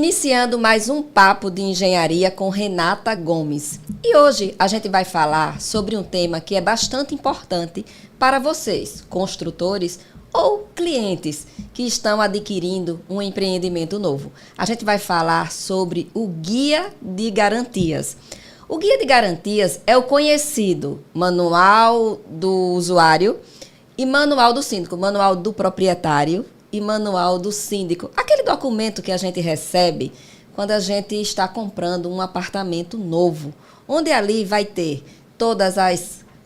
Iniciando mais um papo de engenharia com Renata Gomes. E hoje a gente vai falar sobre um tema que é bastante importante para vocês, construtores ou clientes que estão adquirindo um empreendimento novo. A gente vai falar sobre o Guia de Garantias. O Guia de Garantias é o conhecido Manual do Usuário e Manual do Síndico, Manual do Proprietário e Manual do Síndico. Aquele documento que a gente recebe quando a gente está comprando um apartamento novo, onde ali vai ter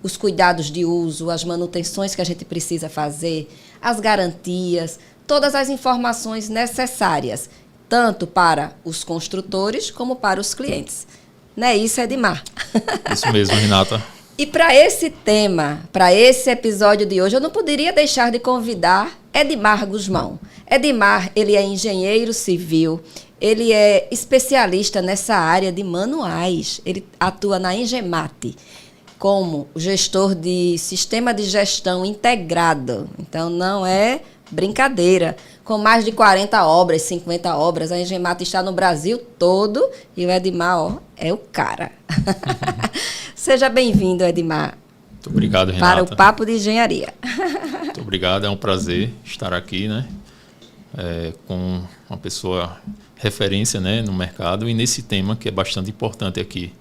os cuidados de uso, as manutenções que a gente precisa fazer, as garantias, todas as informações necessárias, tanto para os construtores como para os clientes. Não é isso, Edmar? Isso mesmo, Renata. E para esse tema, para esse episódio de hoje, eu não poderia deixar de convidar Edmar Guzmão. Edmar, ele é engenheiro civil, ele é especialista nessa área de manuais, ele atua na Engemate como gestor de sistema de gestão integrado. Então, não é brincadeira. Com mais de 40 obras, 50 obras, a Engemate está no Brasil todo e o Edmar, ó, é o cara. Seja bem-vindo, Edmar. Muito obrigado, Renata. Para o Papo de Engenharia. Muito obrigado, é um prazer estar aqui, né? Com uma pessoa referência, né, no mercado e nesse tema que é bastante importante aqui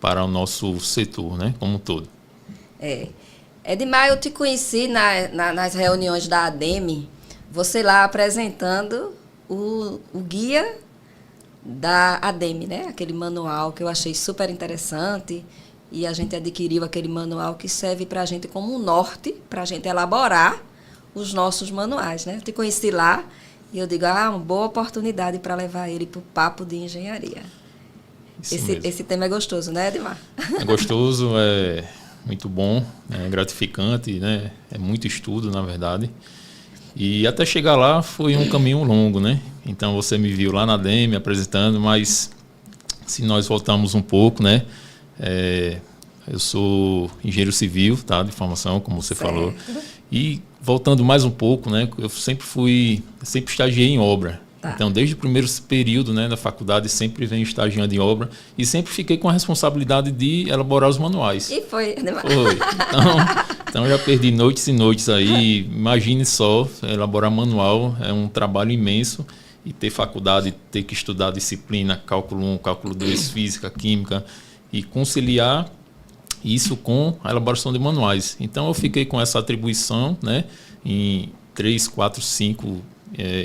para o nosso setor, né, como um todo. Edmar, eu te conheci nas reuniões da ADEME, você lá apresentando o guia da ADEME, né? Aquele manual que eu achei super interessante e a gente adquiriu aquele manual que serve para a gente como um norte, para a gente elaborar os nossos manuais, né? Eu te conheci lá e eu digo, uma boa oportunidade para levar ele para o Papo de Engenharia. Esse tema é gostoso, né, Edmar? É gostoso, é muito bom, é gratificante, né? É muito estudo, na verdade. E até chegar lá foi um caminho longo, né? Então você me viu lá na ADEME apresentando, mas se nós voltarmos um pouco, né? Eu sou engenheiro civil, tá? De formação, como você falou. E voltando mais um pouco, né? Eu sempre estagiei em obra. Tá. Então, desde o primeiro período, né, da faculdade, sempre venho estagiando em obra e sempre fiquei com a responsabilidade de elaborar os manuais. E foi. Então já perdi noites e noites aí. Imagine só, elaborar manual é um trabalho imenso e ter faculdade, ter que estudar disciplina, cálculo 1, cálculo 2, física, química e conciliar isso com a elaboração de manuais. Então eu fiquei com essa atribuição, né, em 3, 4, 5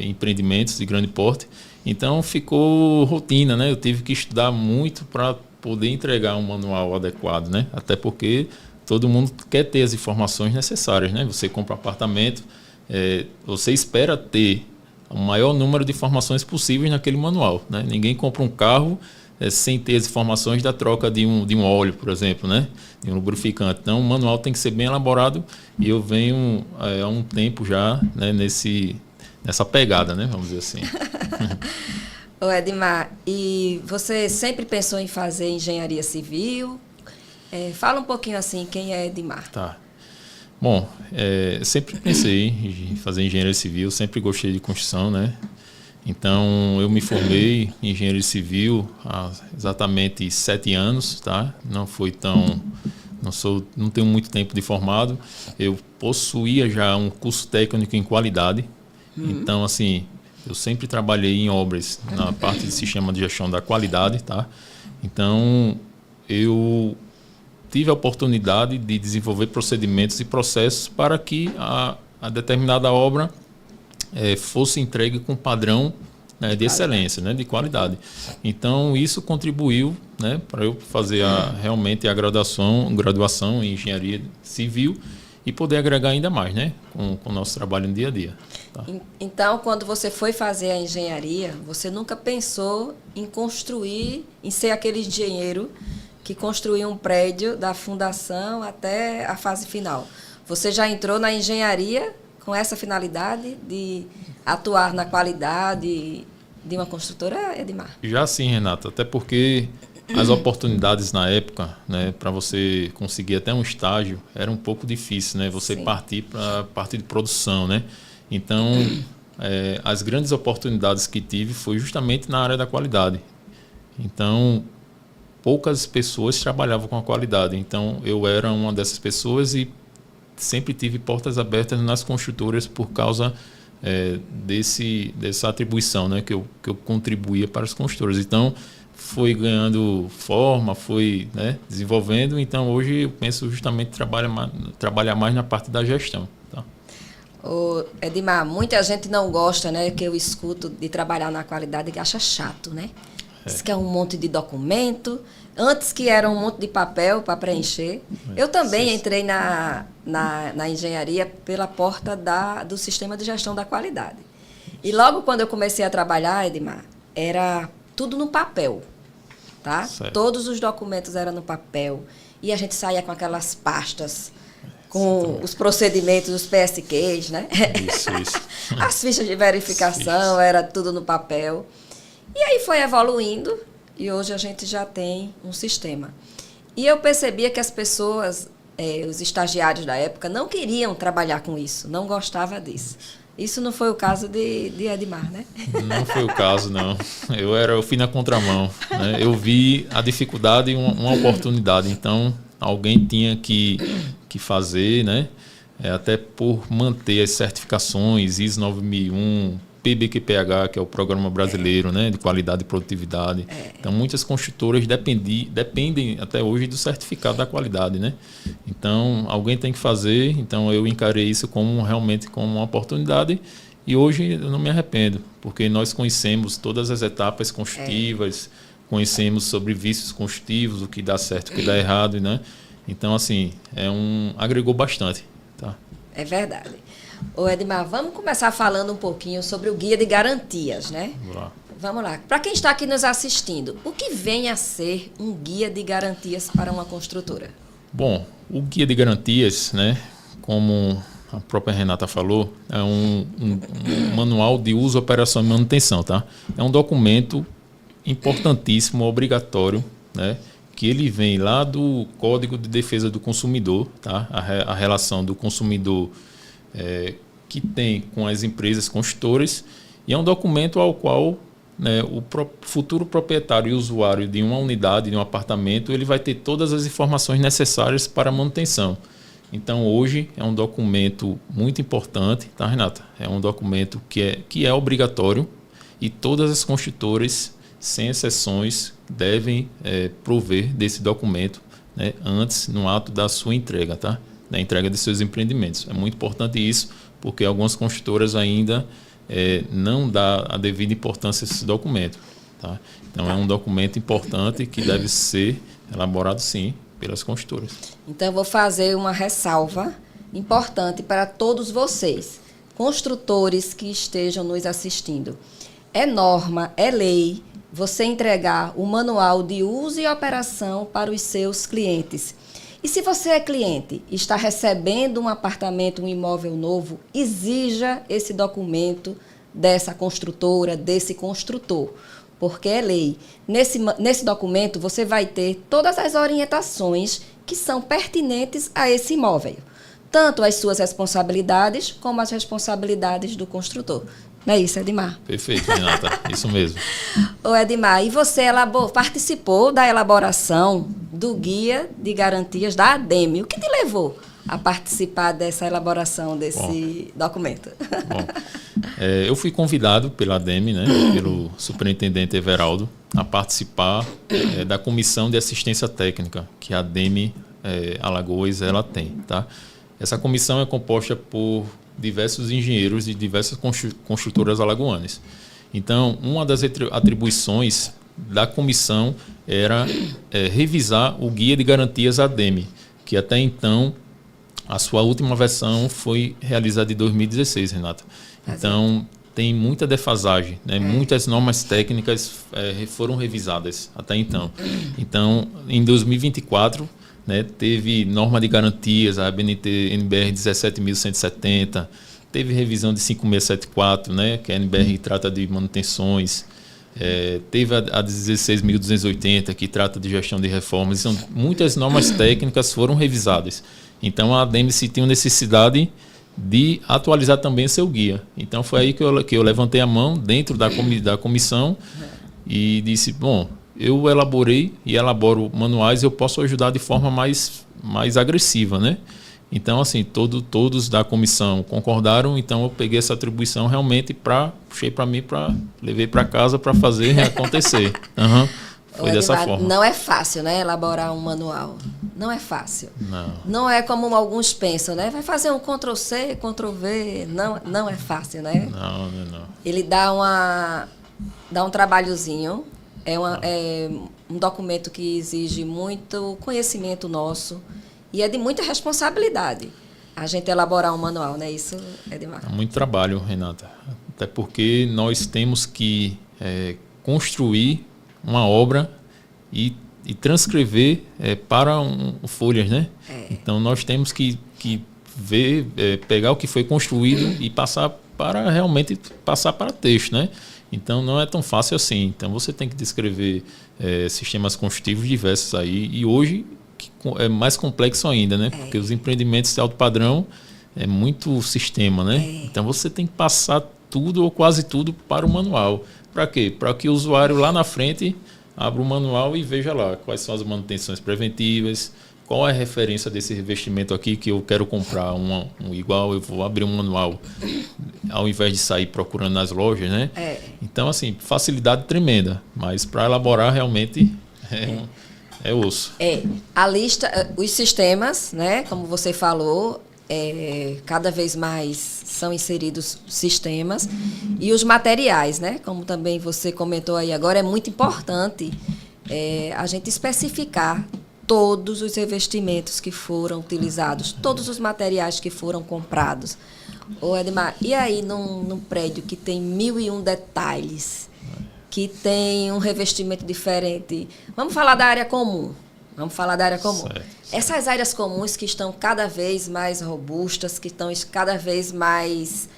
empreendimentos de grande porte. Então ficou rotina, né? Eu tive que estudar muito para poder entregar um manual adequado, né? Até porque todo mundo quer ter as informações necessárias, né? Você compra um apartamento, você espera ter o maior número de informações possíveis naquele manual, né? Ninguém compra um carro sem ter as informações da troca de um óleo, por exemplo, né? De um lubrificante. Então, o manual tem que ser bem elaborado e eu venho há um tempo já, né, nessa pegada, né? Vamos dizer assim. Ô Edmar, e você sempre pensou em fazer engenharia civil? Fala um pouquinho assim, quem é Edmar? Tá. Bom, sempre pensei em fazer engenharia civil, sempre gostei de construção, né? Então, eu me formei em engenharia civil há exatamente 7 anos, tá? Não tenho muito tempo de formado. Eu possuía já um curso técnico em qualidade. Então, assim, eu sempre trabalhei em obras na parte de sistema de gestão da qualidade, tá? Então, eu tive a oportunidade de desenvolver procedimentos e processos para que a determinada obra fosse entregue com padrão, né, de excelência, né, de qualidade. Então, isso contribuiu, né, para eu fazer realmente a graduação em engenharia civil e poder agregar ainda mais, né, com o nosso trabalho no dia a dia. Tá? Então, quando você foi fazer a engenharia, você nunca pensou em construir, em ser aquele engenheiro que construiu um prédio da fundação até a fase final. Você já entrou na engenharia com essa finalidade de atuar na qualidade de uma construtora, Edmar? Já sim, Renata, até porque as oportunidades na época, né, para você conseguir até um estágio, era um pouco difícil, né? Você partir para a parte de produção, né? Então, as grandes oportunidades que tive foi justamente na área da qualidade. Então, poucas pessoas trabalhavam com a qualidade. Então, eu era uma dessas pessoas e sempre tive portas abertas nas construtoras por causa dessa atribuição, né, que eu contribuía para as construtoras. Então, foi ganhando forma, foi, né, desenvolvendo. Então, hoje eu penso justamente trabalhar mais na parte da gestão. Tá? Ô, Edmar, muita gente não gosta, né, que eu escuto de trabalhar na qualidade, que acha chato, né? Diz que é um monte de documento. Antes que era um monte de papel para preencher. Eu também entrei na engenharia pela porta do sistema de gestão da qualidade. E logo quando eu comecei a trabalhar, Edmar, era tudo no papel. Tá? Todos os documentos eram no papel. E a gente saía com aquelas pastas, com os procedimentos, os PSQs, né? Isso. As fichas de verificação, era tudo no papel. E aí foi evoluindo e hoje a gente já tem um sistema. E eu percebia que as pessoas, os estagiários da época, não queriam trabalhar com isso, não gostavam disso. Isso não foi o caso de Edmar, né? Não foi o caso, não. Eu fui na contramão, né? Eu vi a dificuldade e uma oportunidade. Então, alguém tinha que fazer, né? Até por manter as certificações ISO 9001, PBQPH, que é o Programa Brasileiro, né, de Qualidade e Produtividade. Então, muitas construtoras dependem até hoje do certificado da qualidade, né? Então, alguém tem que fazer. Então, eu encarei isso realmente como uma oportunidade e hoje eu não me arrependo, porque nós conhecemos todas as etapas construtivas, conhecemos sobre vícios construtivos, o que dá certo, o que dá errado, né? Então, assim, agregou bastante, tá? É verdade. Ô Edmar, vamos começar falando um pouquinho sobre o guia de garantias, né? Vamos lá. Para quem está aqui nos assistindo, o que vem a ser um guia de garantias para uma construtora? Bom, o guia de garantias, né, como a própria Renata falou, é um manual de uso, operação e manutenção, tá? É um documento importantíssimo, obrigatório, né, que ele vem lá do Código de Defesa do Consumidor, tá? A relação do consumidor que tem com as empresas construtoras, e é um documento ao qual, né, o futuro proprietário e usuário de uma unidade, de um apartamento, ele vai ter todas as informações necessárias para a manutenção. Então, hoje é um documento muito importante, tá, Renata? É um documento que é obrigatório e todas as construtoras, sem exceções, devem prover desse documento, né, antes, no ato da sua entrega, tá? Da entrega de seus empreendimentos. É muito importante isso, porque algumas construtoras ainda não dão a devida importância a esse documento. Tá? Então, é um documento importante que deve ser elaborado, sim, pelas construtoras. Então, eu vou fazer uma ressalva importante para todos vocês, construtores que estejam nos assistindo. É norma, é lei, você entregar o manual de uso e operação para os seus clientes. E se você é cliente e está recebendo um apartamento, um imóvel novo, exija esse documento dessa construtora, desse construtor, porque é lei. Nesse documento você vai ter todas as orientações que são pertinentes a esse imóvel, tanto as suas responsabilidades como as responsabilidades do construtor. Não é isso, Edmar? Perfeito, Renata. Isso mesmo. Ô Edmar, e você participou da elaboração do Guia de Garantias da ADEME. O que te levou a participar dessa elaboração desse documento? Bom, eu fui convidado pela ADEME, né, pelo superintendente Everaldo, a participar da comissão de assistência técnica que a ADEME Alagoas ela tem. Tá? Essa comissão é composta por diversos engenheiros de diversas construtoras alagoanas. Então, uma das atribuições da comissão era revisar o Guia de Garantias ADEME, que até então, a sua última versão foi realizada em 2016, Renata. Então, tem muita defasagem, né? Muitas normas técnicas foram revisadas até então. Então, em 2024, né, teve norma de garantias, a ABNT NBR 17.170, teve revisão de 5674, né, que a NBR trata de manutenções, teve a 16.280, que trata de gestão de reformas. Então, muitas normas técnicas foram revisadas. Então, a ADEME se tem necessidade de atualizar também seu guia. Então foi aí que eu levantei a mão dentro da comissão e disse, bom, eu elaborei e elaboro manuais, eu posso ajudar de forma mais agressiva, né? Então, assim, todos da comissão concordaram, então eu peguei essa atribuição realmente puxei para mim, levei para casa para fazer acontecer. Uhum. Foi dessa forma. Não é fácil, né, elaborar um manual. Não é fácil. Não é como alguns pensam, né? Vai fazer um Ctrl+C, Ctrl+V. Não é fácil, né? Não. Ele dá um trabalhozinho. É um documento que exige muito conhecimento nosso e é de muita responsabilidade a gente elaborar um manual, né? Isso é demais. É muito trabalho, Renata. Até porque nós temos que construir uma obra e transcrever para folhas, né? Então nós temos que ver, pegar o que foi construído e passar para texto, né? Então não é tão fácil assim. Então você tem que descrever sistemas construtivos diversos aí e hoje é mais complexo ainda, né? Porque os empreendimentos de alto padrão é muito sistema, né? Então você tem que passar tudo ou quase tudo para o manual. Para quê? Para que o usuário lá na frente abra o manual e veja lá quais são as manutenções preventivas, qual é a referência desse revestimento aqui que eu quero comprar um igual, eu vou abrir um manual ao invés de sair procurando nas lojas, né? Então, assim, facilidade tremenda, mas para elaborar realmente é osso. A lista, os sistemas, né, como você falou, cada vez mais são inseridos sistemas e os materiais, né, como também você comentou aí agora, é muito importante a gente especificar todos os revestimentos que foram utilizados, todos os materiais que foram comprados. Ô Edmar, e aí num prédio que tem 1001 detalhes, que tem um revestimento diferente, vamos falar da área comum. Certo. Essas áreas comuns que estão cada vez mais robustas, que estão cada vez mais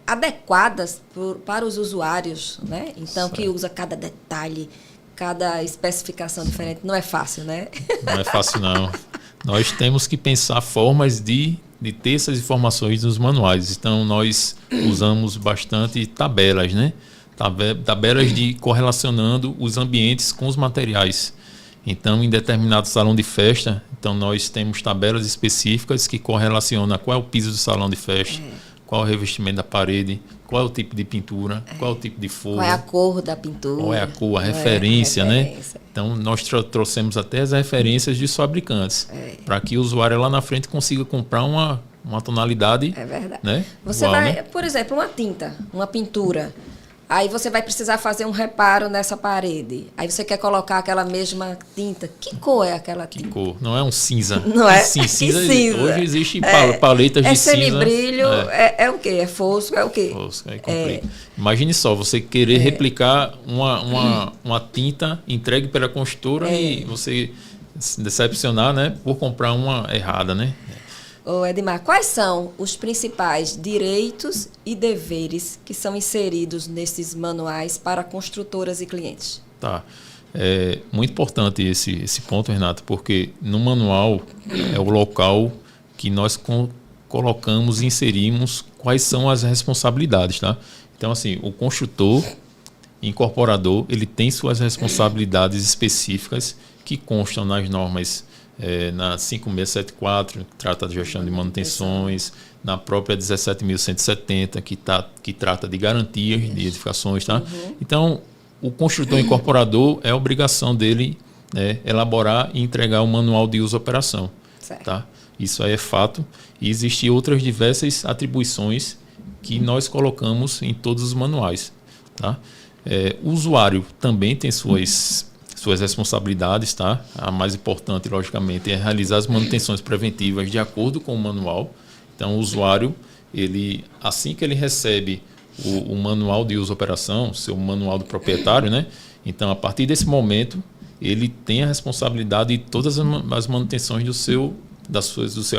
adequadas para os usuários, né? Então, que usa cada detalhe, cada especificação diferente. Não é fácil, né? Não é fácil, não. Nós temos que pensar formas de ter essas informações nos manuais. Então, nós usamos bastante tabelas, né? Tabelas de correlacionando os ambientes com os materiais. Então, em determinado salão de festa, nós temos tabelas específicas que correlacionam qual é o piso do salão de festa, qual é o revestimento da parede, qual é o tipo de pintura, qual é o tipo de forro. Qual é a cor da pintura. Qual é a cor, a referência, né? Então, nós trouxemos até as referências dos fabricantes, para que o usuário lá na frente consiga comprar uma tonalidade. É verdade. Né? Você igual, vai, né? Por exemplo, uma tinta, uma pintura. Aí você vai precisar fazer um reparo nessa parede. Aí você quer colocar aquela mesma tinta. Que cor é aquela tinta? Que cor? Não é um cinza. Não é? Cinza. Hoje existe paletas de cinza. Semibrilho, é o quê? É fosco, é o quê? Fosco, complica. Imagine só, você querer replicar uma tinta entregue pela construtora e você se decepcionar, né, por comprar uma errada, né? Ô Edmar, quais são os principais direitos e deveres que são inseridos nesses manuais para construtoras e clientes? Tá. É muito importante esse ponto, Renato, porque no manual é o local que nós colocamos e inserimos quais são as responsabilidades, tá? Então, assim, o construtor, incorporador, ele tem suas responsabilidades específicas que constam nas normas na 5674, que trata de gestão de manutenções, na própria 17.170, que trata de garantias de edificações. Tá? Então, o construtor incorporador é obrigação dele elaborar e entregar o manual de uso e operação. Tá? Isso aí é fato. E existem outras diversas atribuições que nós colocamos em todos os manuais. Tá? O usuário também tem suas responsabilidades, tá? A mais importante, logicamente, é realizar as manutenções preventivas de acordo com o manual. Então, o usuário, assim que ele recebe o manual de uso e operação, seu manual do proprietário, né? Então, a partir desse momento, ele tem a responsabilidade de todas as manutenções do seu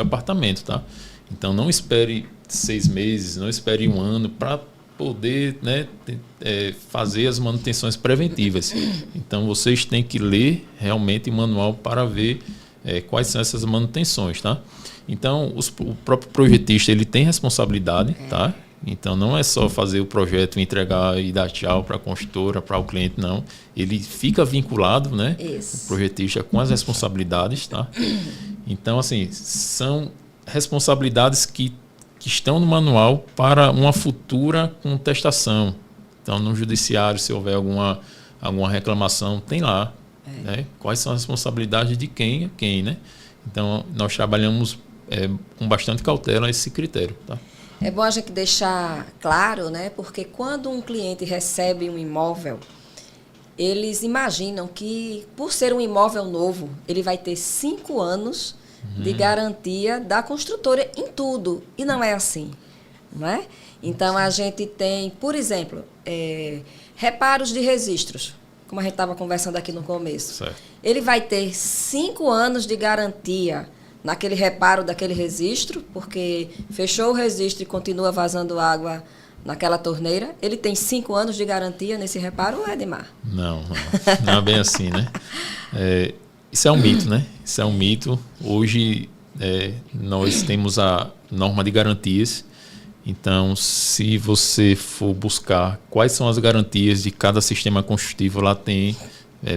apartamento, tá? Então, não espere 6 meses, não espere 1 ano para poder, né, fazer as manutenções preventivas. Então, vocês têm que ler realmente o manual para ver quais são essas manutenções, tá? Então, o próprio projetista ele tem responsabilidade, tá? Então, não é só fazer o projeto, entregar e dar tchau para a construtora, para o cliente, não. Ele fica vinculado, né? Isso. O projetista com as responsabilidades, tá? Então, assim, são responsabilidades que estão no manual para uma futura contestação. Então, no judiciário, se houver alguma reclamação, tem lá. Né? Quais são as responsabilidades de quem, né? Então, nós trabalhamos com bastante cautela esse critério. Tá? É bom a gente deixar claro, né? Porque quando um cliente recebe um imóvel, eles imaginam que, por ser um imóvel novo, ele vai ter 5 anos de garantia da construtora em tudo. E não é assim. Não é? Então, a gente tem, por exemplo, reparos de registros, como a gente estava conversando aqui no começo. Certo. Ele vai ter 5 anos de garantia naquele reparo daquele registro, porque fechou o registro e continua vazando água naquela torneira. Ele tem 5 anos de garantia nesse reparo, Edmar? Não é bem assim, né? Isso é um mito, né? Isso é um mito. Hoje, nós temos a norma de garantias. Então, se você for buscar quais são as garantias de cada sistema construtivo, lá tem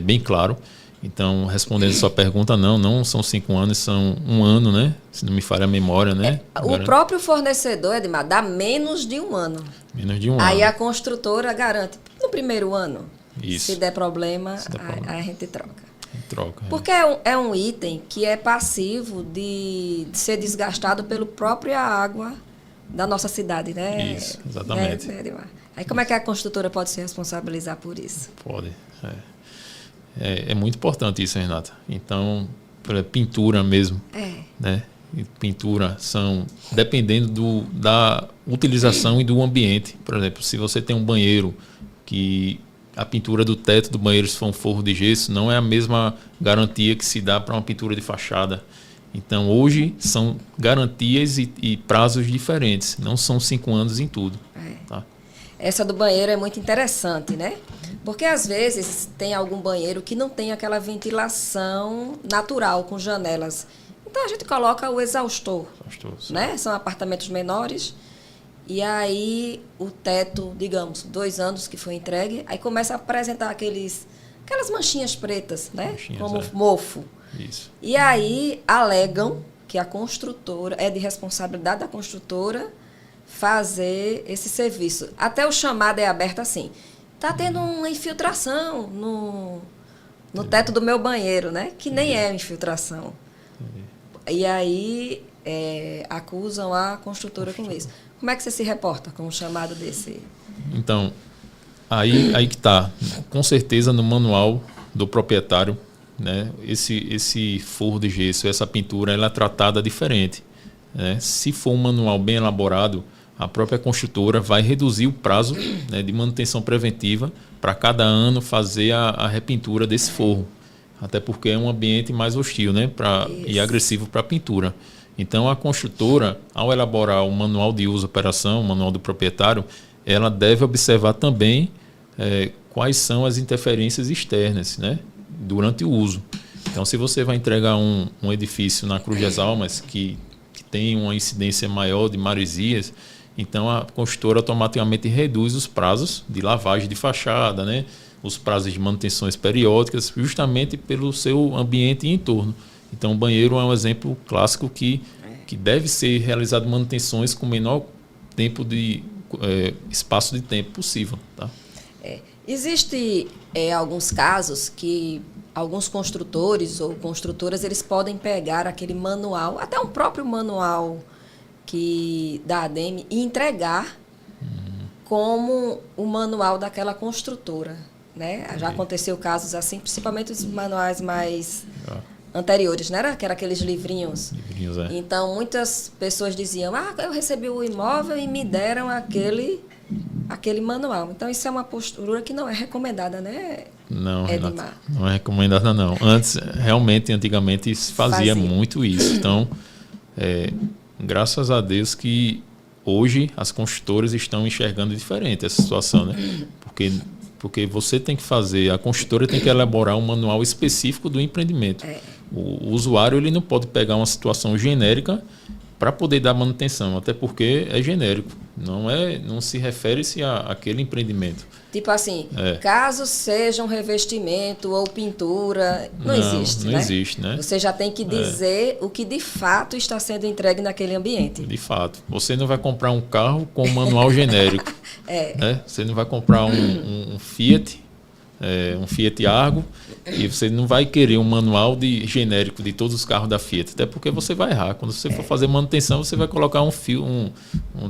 bem claro. Então, respondendo a sua pergunta, não são 5 anos, são 1 ano, né? Se não me falha a memória, né? O próprio fornecedor, Edmar, dá menos de 1 ano. Menos de 1 ano. Aí a construtora garante no primeiro ano. Isso. Se der problema, a gente troca. Troca. Porque é um item que é passivo de ser desgastado pela própria água da nossa cidade, né? Isso, exatamente. Edmar? Aí como é que a construtora pode se responsabilizar por isso? Pode. É muito importante isso, Renata. Então, pintura mesmo. Né? E pintura são, dependendo da utilização e do ambiente. Por exemplo, se você tem um banheiro que a pintura do teto do banheiro, se for um forro de gesso, não é a mesma garantia que se dá para uma pintura de fachada. Então, hoje, são garantias e prazos diferentes. Não são 5 anos em tudo. Tá? Essa do banheiro é muito interessante, né? Porque, às vezes, tem algum banheiro que não tem aquela ventilação natural, com janelas. Então, a gente coloca o exaustor, né? São apartamentos menores. E aí, o teto, digamos, 2 anos que foi entregue, aí começa a apresentar aquelas manchinhas pretas, né? Como mofo. Isso. E aí, alegam que a construtora, é de responsabilidade da construtora fazer esse serviço. Até o chamado é aberto assim. Está tendo uma infiltração no teto do meu banheiro, né? Que nem é infiltração. E aí acusam a construtora com isso. Como é que você se reporta com um chamado desse? Então, aí que está. Com certeza no manual do proprietário, né? Esse forro de gesso, essa pintura, ela é tratada diferente. Né? Se for um manual bem elaborado, a própria construtora vai reduzir o prazo, né, de manutenção preventiva para cada ano fazer a repintura desse forro. Até porque é um ambiente mais hostil, né, e agressivo para a pintura. Então, a construtora, ao elaborar o manual de uso e operação, o manual do proprietário, ela deve observar também quais são as interferências externas, né, durante o uso. Então, se você vai entregar um edifício na Cruz das Almas que tem uma incidência maior de maresias, então a construtora automaticamente reduz os prazos de lavagem de fachada, né? Os prazos de manutenções periódicas, justamente pelo seu ambiente e entorno. Então o banheiro é um exemplo clássico que deve ser realizado manutenções com o menor tempo espaço de tempo possível. Tá? Existe alguns casos que alguns construtores ou construtoras eles podem pegar aquele manual, até um próprio manual da ADEME, e entregar como o manual daquela construtora. Né? Já aconteceu casos assim, principalmente os manuais mais anteriores, né? Que eram aqueles livrinhos. Então, muitas pessoas diziam, eu recebi o imóvel e me deram aquele manual. Então, isso é uma postura que não é recomendada, né? Não, Renata, não é recomendada, não. Antigamente, fazia muito isso. Então, graças a Deus que hoje as construtoras estão enxergando diferente essa situação, né? Porque você tem que fazer, a construtora tem que elaborar um manual específico do empreendimento. O usuário ele não pode pegar uma situação genérica para poder dar manutenção, até porque é genérico, não se refere-se àquele empreendimento. Tipo assim, caso seja um revestimento ou pintura, não existe, não né? existe, né? Você já tem que dizer o que de fato está sendo entregue naquele ambiente. De fato. Você não vai comprar um carro com um manual genérico. Né? Você não vai comprar um Fiat, um Fiat Argo, e você não vai querer um manual genérico de todos os carros da Fiat, até porque você vai errar. Quando você for fazer manutenção, você vai colocar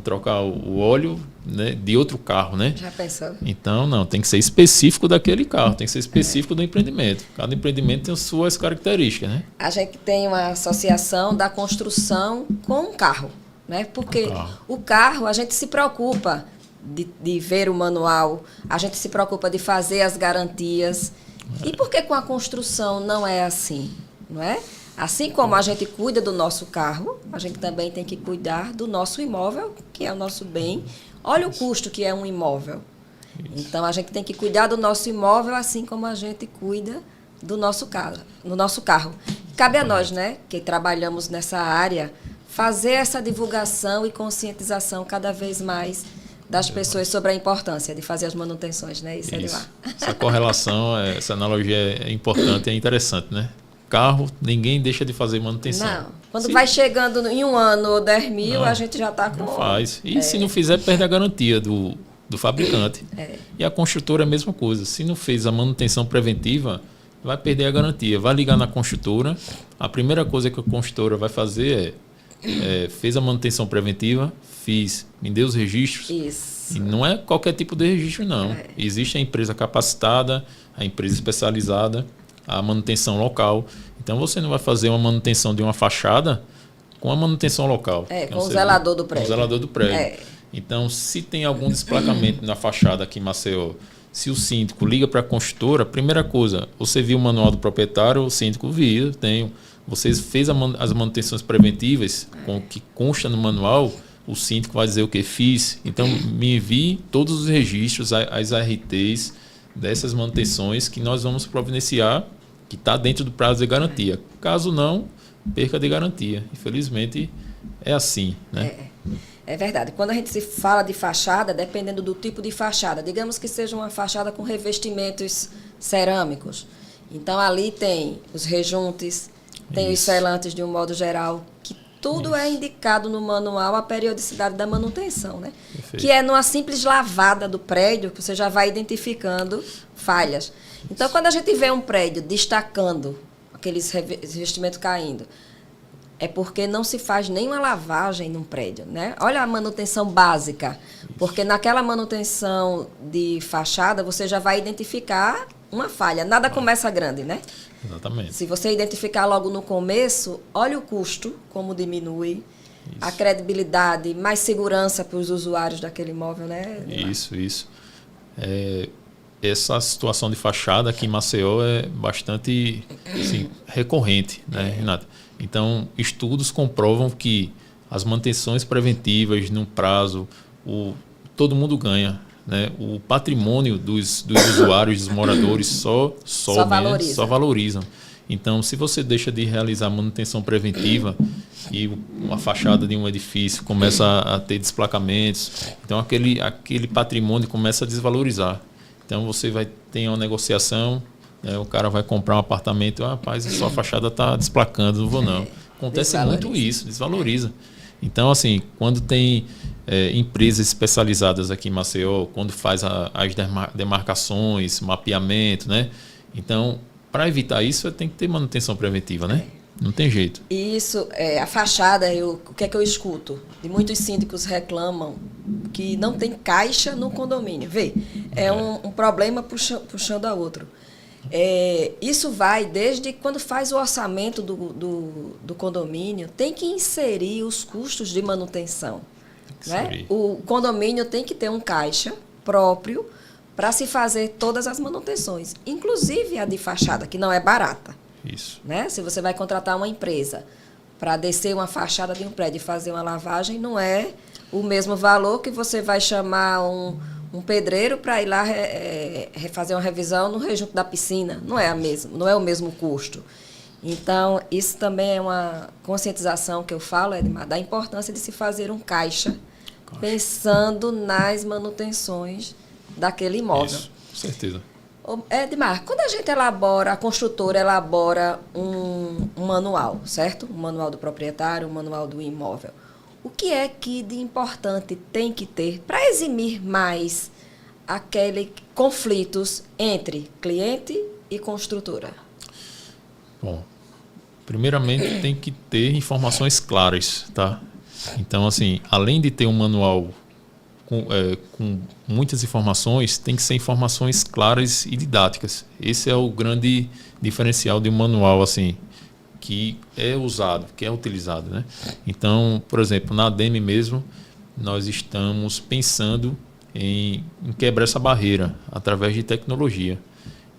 trocar o óleo, né, de outro carro, né? Já pensou? Então, não, tem que ser específico daquele carro, tem que ser específico do empreendimento. Cada empreendimento tem as suas características, né? A gente tem uma associação da construção com o carro, né? Porque o carro, a gente se preocupa de ver o manual, a gente se preocupa de fazer as garantias. E por que com a construção não é assim, não é? Assim como a gente cuida do nosso carro, a gente também tem que cuidar do nosso imóvel, que é o nosso bem. Olha o custo que é um imóvel. Então, a gente tem que cuidar do nosso imóvel assim como a gente cuida do nosso carro. Cabe a nós, né, que trabalhamos nessa área, fazer essa divulgação e conscientização cada vez mais das pessoas sobre a importância de fazer as manutenções, né? Isso. Essa correlação, essa analogia é importante e é interessante, né? Carro, ninguém deixa de fazer manutenção. Não. Quando vai chegando em um ano ou 10 mil, a gente já está com... Não faz. E se não fizer, perde a garantia do fabricante. E a construtora é a mesma coisa. Se não fez a manutenção preventiva, vai perder a garantia. Vai ligar na construtora. A primeira coisa que a construtora vai fazer fez a manutenção preventiva, me deu os registros. Isso. E não é qualquer tipo de registro, não. Existe a empresa capacitada, a empresa especializada, a manutenção local. Então, você não vai fazer uma manutenção de uma fachada com a manutenção local. Com o zelador do prédio. Com o zelador do prédio. Então, se tem algum desplacamento na fachada aqui em Maceió, se o síndico liga para a construtora, primeira coisa, você viu o manual do proprietário, o síndico viu, tenho. Você fez as manutenções preventivas com o que consta no manual, o síndico vai dizer o que fiz. Então, me envie todos os registros, as ARTs dessas manutenções que nós vamos providenciar, que está dentro do prazo de garantia. Caso não, perca de garantia. Infelizmente, é assim, né? É verdade. Quando a gente se fala de fachada, dependendo do tipo de fachada, digamos que seja uma fachada com revestimentos cerâmicos. Então, ali tem os rejuntes, tem os selantes de um modo geral, que tudo é indicado no manual a periodicidade da manutenção, né? Perfeito. Que é numa simples lavada do prédio que você já vai identificando falhas. Então, quando a gente vê um prédio destacando, aqueles revestimentos caindo, é porque não se faz nenhuma lavagem num prédio, né? Olha a manutenção básica, porque naquela manutenção de fachada você já vai identificar uma falha. Nada começa grande, né? Exatamente. Se você identificar logo no começo, olha o custo, como diminui, a credibilidade, mais segurança para os usuários daquele imóvel, né? Isso. Essa situação de fachada aqui em Maceió é bastante recorrente, né, Renata? Então, estudos comprovam que as manutenções preventivas num prazo, todo mundo ganha. Né? O patrimônio dos usuários, dos moradores só valorizam. Então, se você deixa de realizar manutenção preventiva e uma fachada de um edifício começa a ter desplacamentos, então aquele patrimônio começa a desvalorizar. Então, você vai ter uma negociação, né? O cara vai comprar um apartamento, rapaz, só a fachada está desplacando, não vou não. Acontece muito isso, desvaloriza. Então, assim, quando tem empresas especializadas aqui em Maceió, quando faz as demarcações, mapeamento, né? Então, para evitar isso, tem que ter manutenção preventiva, né? Não tem jeito. Isso, a fachada, o que é que eu escuto? De muitos síndicos reclamam que não tem caixa no condomínio. Vê, um problema puxando a outro. Isso vai desde quando faz o orçamento do condomínio, tem que inserir os custos de manutenção. Né? O condomínio tem que ter um caixa próprio para se fazer todas as manutenções, inclusive a de fachada, que não é barata. Isso. Né? Se você vai contratar uma empresa para descer uma fachada de um prédio e fazer uma lavagem, não é o mesmo valor que você vai chamar um pedreiro para ir lá fazer uma revisão no rejunto da piscina. Não é o mesmo custo. Então, isso também é uma conscientização que eu falo, Edmar, da importância de se fazer um caixa pensando nas manutenções daquele imóvel. Isso, com certeza. Edmar, quando a gente elabora, a construtora elabora um manual, certo? Um manual do proprietário, um manual do imóvel. O que é que de importante tem que ter para eximir mais aqueles conflitos entre cliente e construtora? Bom, primeiramente tem que ter informações claras, tá? Então, assim, além de ter um manual com muitas informações, tem que ser informações claras e didáticas. Esse é o grande diferencial de um manual, assim, que é usado, que é utilizado, né? Então, por exemplo, na ADEME mesmo, nós estamos pensando em quebrar essa barreira através de tecnologia.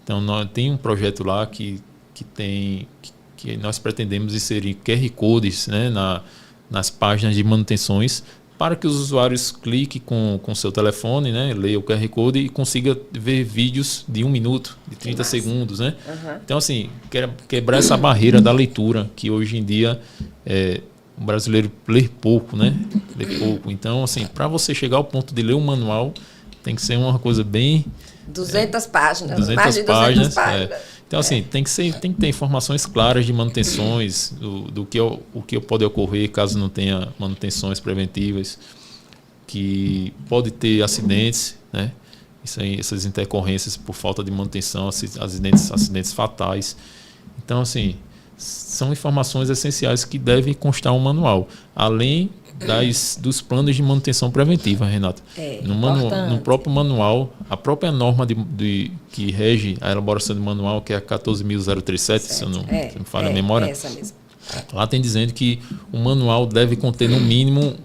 Então, tem um projeto lá que nós pretendemos inserir QR Codes, né, nas páginas de manutenções, para que os usuários cliquem com seu telefone, né, leiam o QR Code e consigam ver vídeos de 1 minuto, de 30 segundos. Né? Uhum. Então, assim, quebrar essa barreira da leitura, que hoje em dia o brasileiro lê pouco, né? Lê pouco. Então, assim, para você chegar ao ponto de ler um manual, tem que ser uma coisa bem... 200 páginas, 200 mais de 200 páginas. Então, assim, tem que ter informações claras de manutenções, o que pode ocorrer caso não tenha manutenções preventivas, que pode ter acidentes, né? Isso aí, essas intercorrências por falta de manutenção, acidentes fatais. Então, assim, são informações essenciais que devem constar um manual, além dos planos de manutenção preventiva, Renata. No próprio manual, a própria norma que rege a elaboração do manual, que é a 14.037, se eu não me falha a memória, essa mesmo. Lá tem dizendo que o manual deve conter, no mínimo,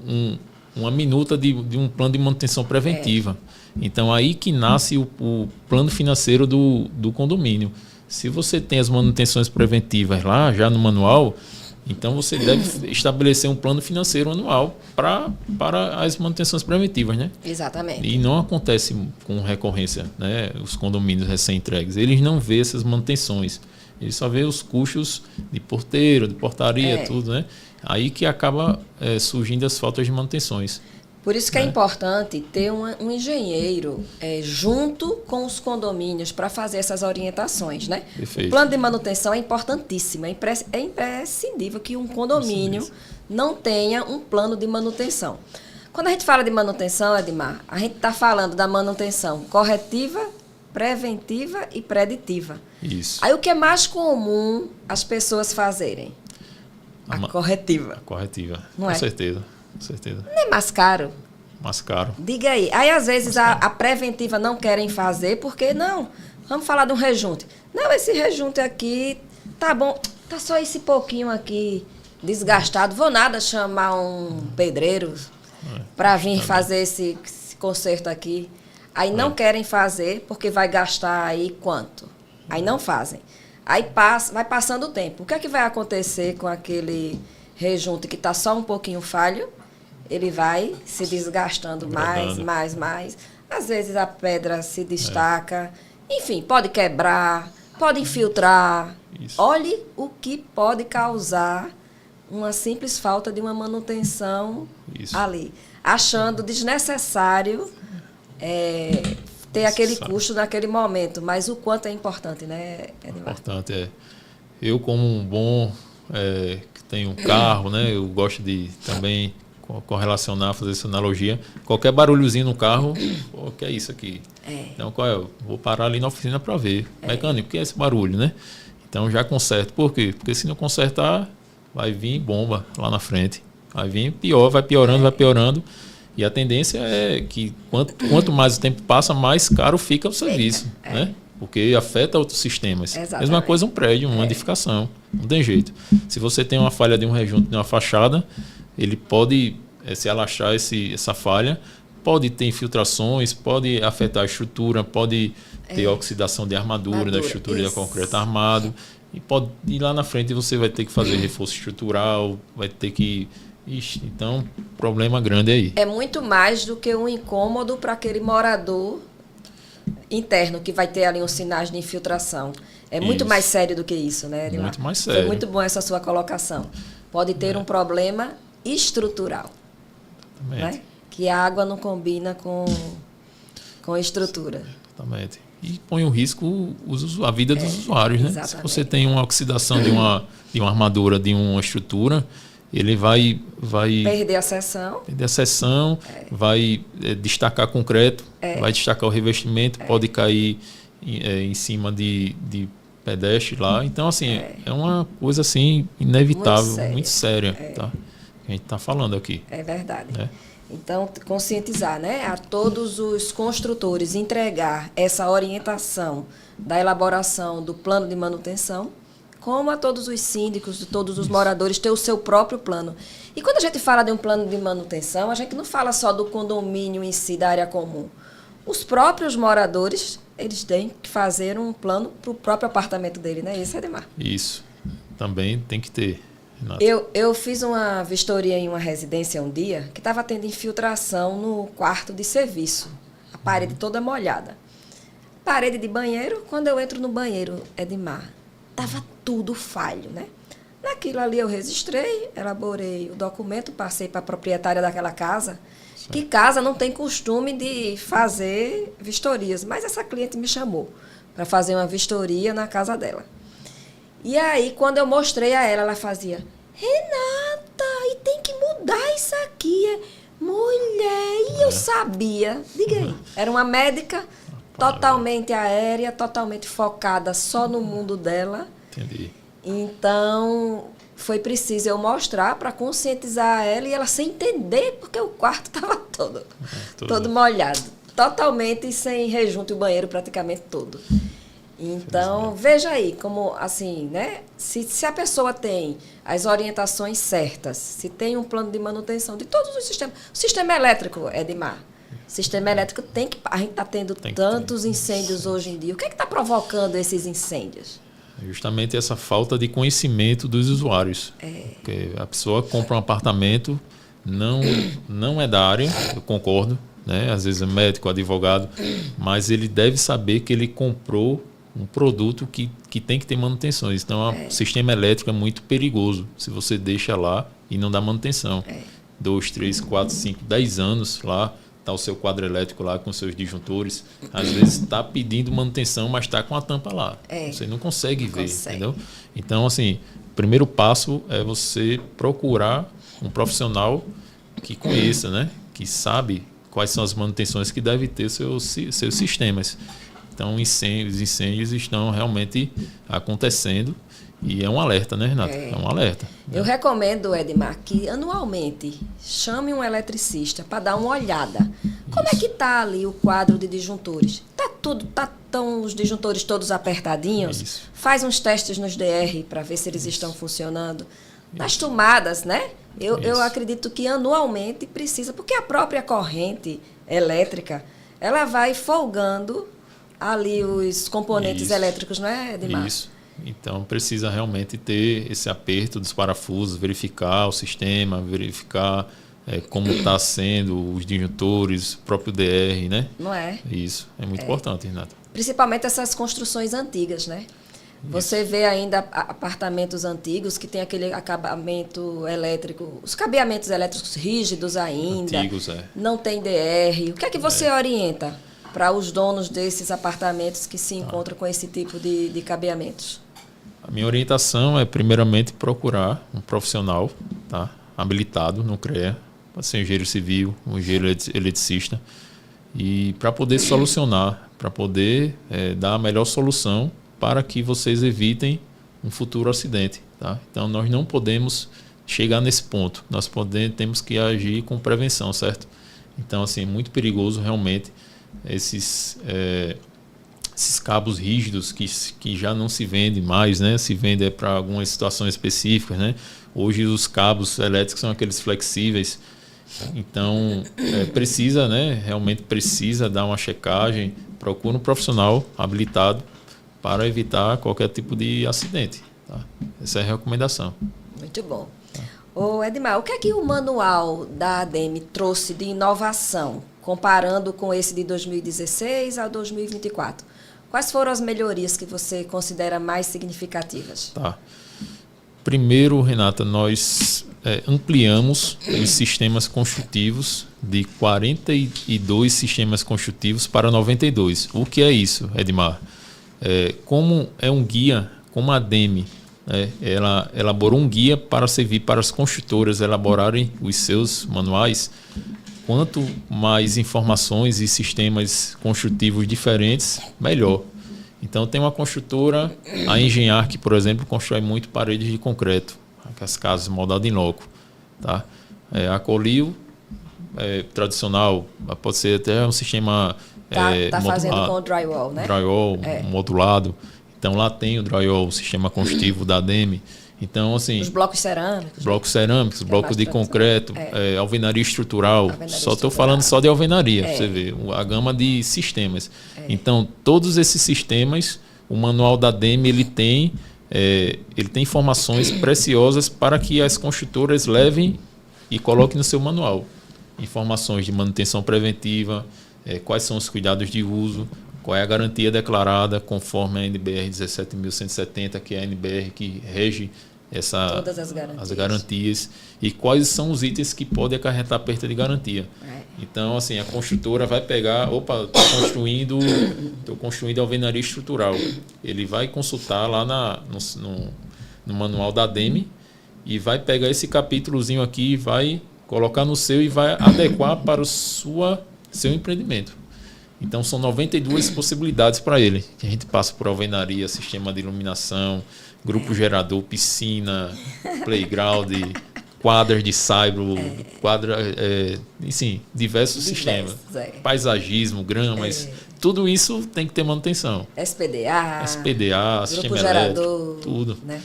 uma minuta de um plano de manutenção preventiva. Então, aí que nasce o plano financeiro do condomínio. Se você tem as manutenções preventivas lá, já no manual, então você deve estabelecer um plano financeiro anual para as manutenções preventivas, né? Exatamente. E não acontece com recorrência, né? Os condomínios recém-entregues. Eles não vê essas manutenções. Eles só vê os custos de porteiro, de portaria, tudo, né? Aí que acaba surgindo as faltas de manutenções. Por isso que é importante ter um engenheiro junto com os condomínios para fazer essas orientações, né? Perfeito. O plano de manutenção é importantíssimo, é imprescindível que um condomínio não tenha um plano de manutenção. Quando a gente fala de manutenção, Edmar, a gente está falando da manutenção corretiva, preventiva e preditiva. Isso. Aí o que é mais comum as pessoas fazerem? A corretiva. A corretiva, não com é? certeza. Com certeza. Não é mais caro? Mais caro. Diga aí. Aí, às vezes, a preventiva não querem fazer, porque, não, vamos falar de um rejunte. Não, esse rejunte aqui, tá bom, tá só esse pouquinho aqui desgastado. Vou nada chamar um pedreiro para vir fazer esse conserto aqui. Aí não querem fazer, porque vai gastar aí quanto? Aí não fazem. Aí vai passando o tempo. O que é que vai acontecer com aquele rejunte que está só um pouquinho falho? Ele vai se desgastando mais. Às vezes a pedra se destaca. Enfim, pode quebrar, pode infiltrar. Isso. Olhe o que pode causar uma simples falta de uma manutenção ali. Achando desnecessário ter aquele custo naquele momento. Mas o quanto é importante, né, Edmar? Importante, Eu, como um bom que tenho um carro, né? Eu gosto de também correlacionar, fazer essa analogia. Qualquer barulhozinho no carro, o que é isso aqui? Então, vou parar ali na oficina para ver. Mecânico, o que é esse barulho, né? Então, já conserto. Por quê? Porque se não consertar, vai vir bomba lá na frente. Vai vir pior, vai piorando. E a tendência é que quanto mais o tempo passa, mais caro fica o serviço, né? Porque afeta outros sistemas. Exatamente. Mesma coisa um prédio, uma edificação. Não tem jeito. Se você tem uma falha de um rejunte de uma fachada, ele pode se alastrar essa falha, pode ter infiltrações, pode afetar a estrutura, pode ter oxidação de armadura da estrutura de concreto armado. E lá na frente você vai ter que fazer reforço estrutural, vai ter que... então, problema grande aí. É muito mais do que um incômodo para aquele morador interno, que vai ter ali uns sinais de infiltração. É muito Isso. mais sério do que isso, né, Edmar? Muito mais sério. Foi muito bom essa sua colocação. Pode ter um problema estrutural, né? Que a água não combina com a estrutura. Exatamente. E põe em risco a vida dos usuários, né? Exatamente. Se você tem uma oxidação de uma armadura, de uma estrutura, ele vai Perder a seção. Vai destacar concreto, vai destacar o revestimento, pode cair em cima de pedestre lá. Então, assim, é uma coisa assim inevitável, muito séria, tá? Que a gente está falando aqui. É verdade. Né? Então, conscientizar, né, a todos os construtores, entregar essa orientação da elaboração do plano de manutenção, como a todos os síndicos, de todos os moradores, ter o seu próprio plano. E quando a gente fala de um plano de manutenção, a gente não fala só do condomínio em si, da área comum. Os próprios moradores, eles têm que fazer um plano para o próprio apartamento dele, não é isso, Edmar? Isso. Também tem que ter. Renata. Eu fiz uma vistoria em uma residência um dia que estava tendo infiltração no quarto de serviço. A parede toda molhada. Parede de banheiro, quando eu entro no banheiro, Edmar, estava tudo falho, né? Naquilo ali eu registrei, elaborei o documento, passei para a proprietária daquela casa, que casa não tem costume de fazer vistorias, mas essa cliente me chamou para fazer uma vistoria na casa dela. E aí, quando eu mostrei a ela, ela fazia, Renata, e tem que mudar isso aqui, mulher. E eu sabia, diga aí, era uma médica totalmente aérea, totalmente focada só no mundo dela. Entendi. Então, foi preciso eu mostrar para conscientizar ela e ela sem entender, porque o quarto estava todo molhado. Totalmente sem rejunto e o banheiro praticamente todo. Então, veja aí, como assim, né? Se a pessoa tem as orientações certas, se tem um plano de manutenção de todos os sistemas. O sistema elétrico, Edmar, o sistema elétrico tem que... A gente está tendo tantos incêndios hoje em dia. O que é que está provocando esses incêndios? Justamente essa falta de conhecimento dos usuários. Porque a pessoa compra um apartamento, não é da área, eu concordo, né? Às vezes é médico, advogado, mas ele deve saber que ele comprou um produto que tem que ter manutenções. Então, o sistema elétrico é muito perigoso se você deixa lá e não dá manutenção. 2, 3, 4, 5, 10 anos lá, está o seu quadro elétrico lá com seus disjuntores. Às vezes está pedindo manutenção, mas está com a tampa lá. Você não consegue ver, entendeu? Então, assim, o primeiro passo é você procurar um profissional que conheça, né? Que sabe quais são as manutenções que deve ter seus sistemas. Então, os incêndios estão realmente acontecendo e é um alerta, né, Renata? É um alerta. Eu recomendo, Edmar, que anualmente chame um eletricista para dar uma olhada. Como é que está ali o quadro de disjuntores? Estão os disjuntores todos apertadinhos? Isso. Faz uns testes nos DR para ver se eles estão funcionando. Nas tomadas, né? Eu acredito que anualmente precisa, porque a própria corrente elétrica, ela vai folgando ali os componentes elétricos, não é, Edmar? Isso. Então, precisa realmente ter esse aperto dos parafusos, verificar o sistema, verificar como está sendo os disjuntores, o próprio DR, né? Não é? Isso. É muito importante, Renata. Principalmente essas construções antigas, né? Você vê ainda apartamentos antigos que tem aquele acabamento elétrico, os cabeamentos elétricos rígidos ainda. Antigos, Não tem DR. O que é que você orienta para os donos desses apartamentos que se encontram com esse tipo de cabeamentos? A minha orientação é, primeiramente, procurar um profissional, tá, habilitado no CREA, pode ser engenheiro civil, um engenheiro eletricista, e para poder solucionar, para poder dar a melhor solução para que vocês evitem um futuro acidente. Tá? Então, nós não podemos chegar nesse ponto. Nós temos que agir com prevenção, certo? Então, assim, é muito perigoso realmente esses cabos rígidos que já não se vendem mais, né? Se vende para algumas situações específicas, né? Hoje os cabos elétricos são aqueles flexíveis. Então, precisa, né? Realmente precisa dar uma checagem. Procura um profissional habilitado para evitar qualquer tipo de acidente. Tá? Essa é a recomendação. Muito bom. Ô Edmar, o que é que o manual da ADEME trouxe de inovação comparando com esse de 2016 a 2024. Quais foram as melhorias que você considera mais significativas? Tá. Primeiro, Renata, nós ampliamos os sistemas construtivos de 42 sistemas construtivos para 92. O que é isso, Edmar? Como é um guia, como a DEME, ela elaborou um guia para servir para as construtoras elaborarem os seus manuais. Quanto mais informações e sistemas construtivos diferentes, melhor. Então, tem uma construtora, a Engenhar, que, por exemplo, constrói muito paredes de concreto, as casas moldadas em loco. Tá? A Colil, tradicional, pode ser até um sistema Tá fazendo com o drywall, né? Drywall modulado. Então, lá tem o drywall, o sistema construtivo da DEME. Então, assim, os blocos cerâmicos. Blocos de concreto, alvenaria estrutural. Só estou falando só de alvenaria, para você ver, a gama de sistemas. Então, todos esses sistemas, o manual da DEME, ele tem informações preciosas para que as construtoras levem e coloquem no seu manual. Informações de manutenção preventiva, quais são os cuidados de uso, qual é a garantia declarada conforme a NBR 17.170, que é a NBR que rege todas as garantias, e quais são os itens que podem acarretar perda de garantia. Então, assim, a construtora vai pegar, estou construindo alvenaria estrutural. Ele vai consultar lá no manual da DEME e vai pegar esse capítulozinho aqui e vai colocar no seu e vai adequar para o seu empreendimento. Então, são 92 possibilidades para ele. A gente passa por alvenaria, sistema de iluminação, grupo gerador, piscina, playground, quadras de saibro, enfim, diversos sistemas. Paisagismo, gramas, tudo isso tem que ter manutenção. SPDA, sistema gerador, elétrico, tudo. Né?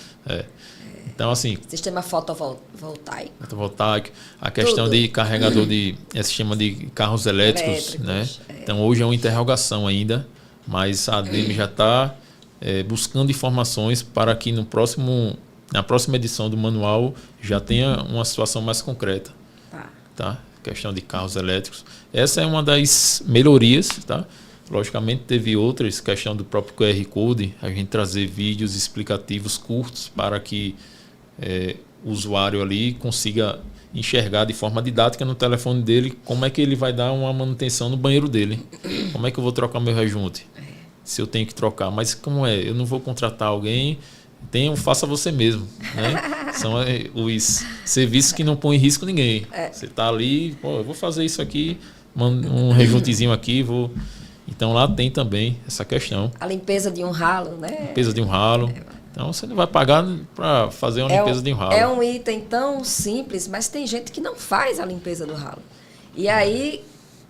Então, assim, sistema fotovoltaico. A questão de carregador sistema de carros elétricos, né? Então, hoje é uma interrogação ainda, mas a DEME já está buscando informações para que na próxima edição do manual já tenha uma situação mais concreta. Tá? Questão de carros elétricos. Essa é uma das melhorias, tá? Logicamente, teve outras, questão do próprio QR Code, a gente trazer vídeos explicativos curtos para que o usuário ali consiga enxergar de forma didática no telefone dele como é que ele vai dar uma manutenção no banheiro dele. Como é que eu vou trocar meu rejunte? Se eu tenho que trocar. Mas como é? Eu não vou contratar alguém, faça você mesmo. Né? São os serviços que não põem em risco ninguém. Você está ali, eu vou fazer isso aqui, um rejuntezinho aqui, Então, lá tem também essa questão. A limpeza de um ralo, né? Limpeza de um ralo. Então, você não vai pagar para fazer uma limpeza de um ralo. É um item tão simples, mas tem gente que não faz a limpeza do ralo. E aí,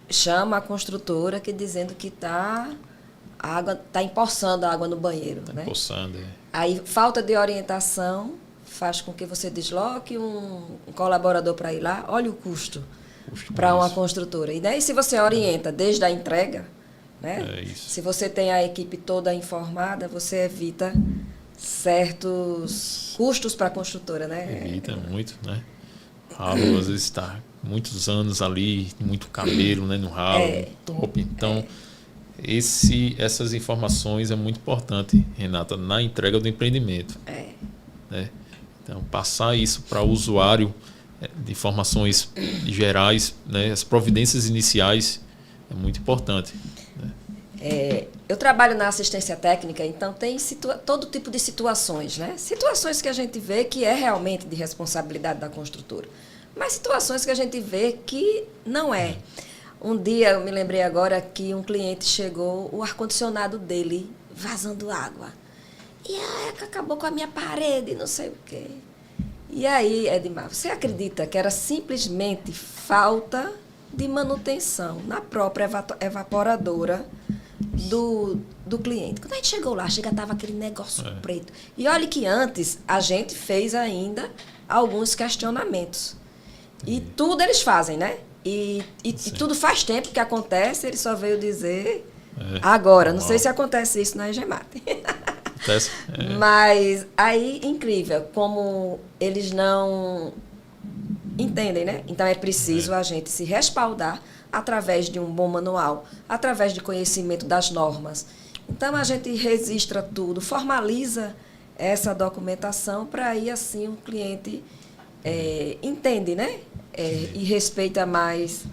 chama a construtora dizendo que está empoçando a água no banheiro. Está empoçando, Aí, falta de orientação faz com que você desloque um colaborador para ir lá. Olha o custo para uma construtora. E daí, se você orienta desde a entrega, né? Se você tem a equipe toda informada, você evita certos custos para a construtora, né? Evita muito, né? Ralo, às vezes está muitos anos ali, muito cabelo, né, no ralo, top. Então, essas informações é muito importante, Renata, na entrega do empreendimento. Né? Então, passar isso para o usuário, de informações gerais, né, as providências iniciais, é muito importante. Eu trabalho na assistência técnica, então tem todo tipo de situações, né? Situações que a gente vê que é realmente de responsabilidade da construtora, mas situações que a gente vê que não é. Um dia, eu me lembrei agora que um cliente chegou, o ar-condicionado dele vazando água. E aí acabou com a minha parede, não sei o quê. E aí, Edmar, você acredita que era simplesmente falta de manutenção na própria evaporadora do cliente? Quando a gente chegou lá, estava aquele negócio preto. E olha que antes a gente fez ainda alguns questionamentos. E tudo eles fazem, né? E tudo faz tempo que acontece, ele só veio dizer agora. Não sei se acontece isso na Engemate. Acontece. Mas aí, incrível, como eles não entendem, né? Então é preciso a gente se respaldar através de um bom manual, através de conhecimento das normas. Então a gente registra tudo, formaliza essa documentação para aí assim o cliente entende, né? E respeita mais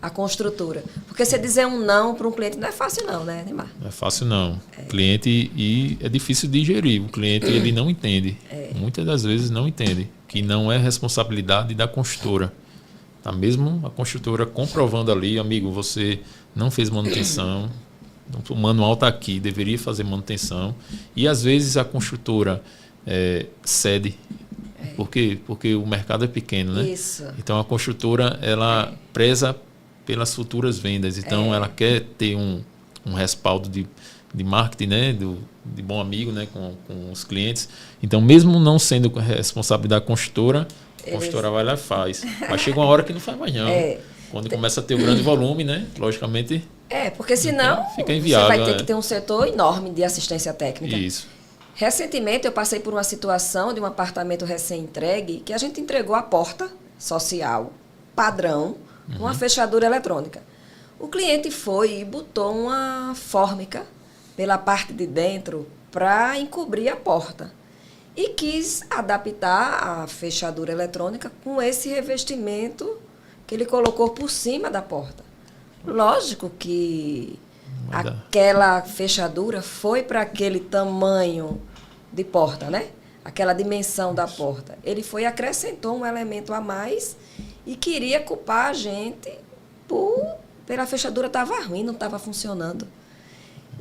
a construtora. Porque você dizer um não para um cliente não é fácil não, né, Neymar? Não é fácil não. Cliente, e é difícil de digerir. O cliente ele não entende. Muitas das vezes não entende. Que não é responsabilidade da construtora. Tá mesmo a construtora comprovando ali, amigo, você não fez manutenção, o manual está aqui, deveria fazer manutenção. E às vezes a construtora cede. Por quê? Porque o mercado é pequeno, né? Isso. Então a construtora ela preza pelas futuras vendas. Então ela quer ter um respaldo de marketing, né? De bom amigo, né? Com os clientes. Então, mesmo não sendo responsabilidade da construtora, a construtora vai lá e faz. Mas chega uma hora que não faz mais não. Quando começa a ter o grande volume, né? Logicamente... porque senão fica inviável, você vai ter que ter um setor enorme de assistência técnica. Isso. Recentemente eu passei por uma situação de um apartamento recém-entregue que a gente entregou a porta social, padrão, com uma fechadura eletrônica. O cliente foi e botou uma fórmica pela parte de dentro para encobrir a porta. E quis adaptar a fechadura eletrônica com esse revestimento que ele colocou por cima da porta. Lógico que aquela fechadura foi para aquele tamanho de porta, né? Aquela dimensão da porta. Ele foi e acrescentou um elemento a mais e queria culpar a gente pela fechadura estava ruim, não estava funcionando.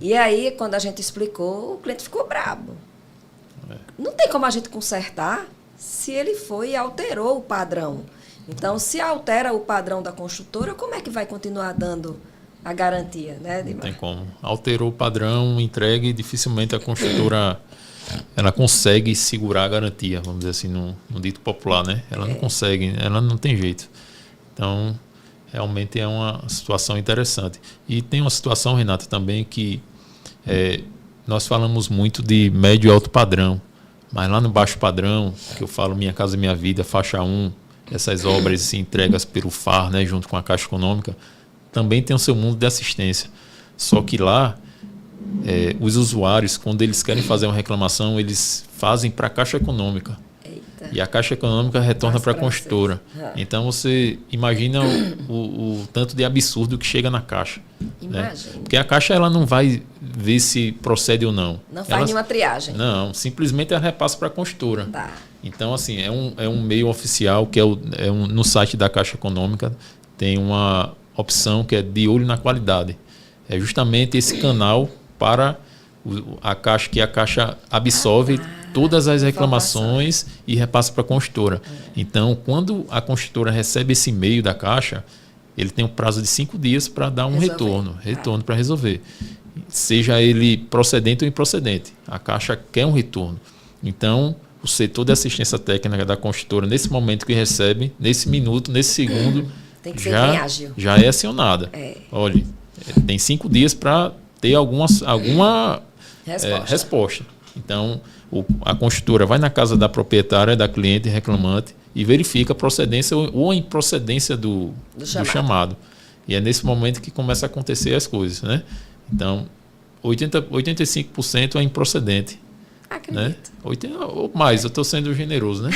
E aí, quando a gente explicou, o cliente ficou brabo. Não tem como a gente consertar se ele foi e alterou o padrão. Então, se altera o padrão da construtora, como é que vai continuar dando a garantia, né, Dimar? Não tem como. Alterou o padrão, entregue, dificilmente a construtora ela consegue segurar a garantia, vamos dizer assim, no dito popular, né? Ela não consegue, ela não tem jeito. Então, realmente é uma situação interessante. E tem uma situação, Renata, também que nós falamos muito de médio e alto padrão, mas lá no baixo padrão, que eu falo Minha Casa Minha Vida, faixa 1, essas obras entregas pelo FAR, né, junto com a Caixa Econômica, também tem o seu mundo de assistência. Só que lá, os usuários, quando eles querem fazer uma reclamação, eles fazem para a Caixa Econômica. Eita. E a Caixa Econômica retorna para a construtora. Então, você imagina o tanto de absurdo que chega na Caixa. Né? Porque a Caixa ela não vai ver se procede ou não. Não faz nenhuma triagem. Não, simplesmente ela repassa para a construtora. Tá. Então, assim, é um meio oficial que no site da Caixa Econômica tem uma opção que é de olho na qualidade. É justamente esse canal para a Caixa, que a Caixa absorve todas as reclamações e repassa para a construtora. Então, quando a construtora recebe esse e-mail da Caixa, ele tem um prazo de 5 dias para dar um retorno para resolver. Seja ele procedente ou improcedente. A Caixa quer um retorno. Então, o setor de assistência técnica da construtora, nesse momento que recebe, nesse minuto, nesse segundo, tem que ser bem ágil. Já é acionada. Olha, tem 5 dias para ter alguma resposta. Então, a construtora vai na casa da proprietária, da cliente reclamante e verifica a procedência ou a improcedência do chamado. E é nesse momento que começa a acontecer as coisas, né? Então, 85% é improcedente. Acredito. Né? 80, ou mais, eu estou sendo generoso, né?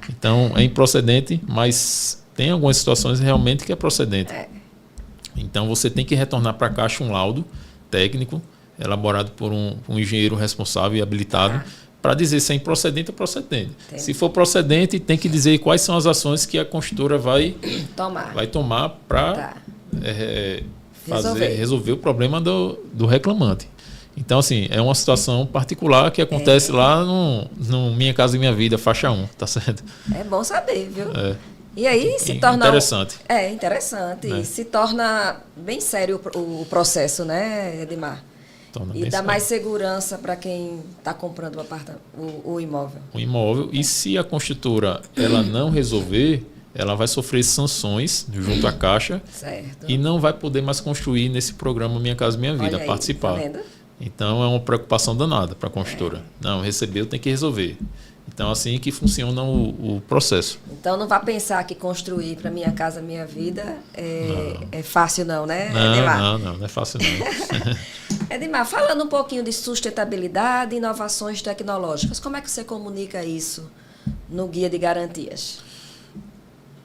Então, é improcedente, mas tem algumas situações realmente que é procedente. Então, você tem que retornar para a Caixa um laudo técnico elaborado por um engenheiro responsável e habilitado para dizer se é improcedente ou procedente. Entendi. Se for procedente, tem que dizer quais são as ações que a construtora vai tomar para resolver o problema do reclamante. Então, assim, é uma situação particular que acontece lá no Minha Casa Minha Vida, faixa 1, tá certo? É bom saber, viu? E aí se torna... Interessante. Interessante. E se torna bem sério o processo, né, Edmar? E dá mais segurança para quem está comprando o imóvel. O imóvel. E se a construtora ela não resolver, ela vai sofrer sanções junto à Caixa. Certo. E não vai poder mais construir nesse programa Minha Casa Minha Vida, Olha aí, participar. tá vendo? Então é uma preocupação danada para a construtora. Não, recebeu, tem que resolver. Então, assim que funciona o processo. Então, não vá pensar que construir para Minha Casa Minha Vida é fácil não, né, Edmar? Não é fácil não. Edmar, falando um pouquinho de sustentabilidade e inovações tecnológicas, como é que você comunica isso no Guia de Garantias?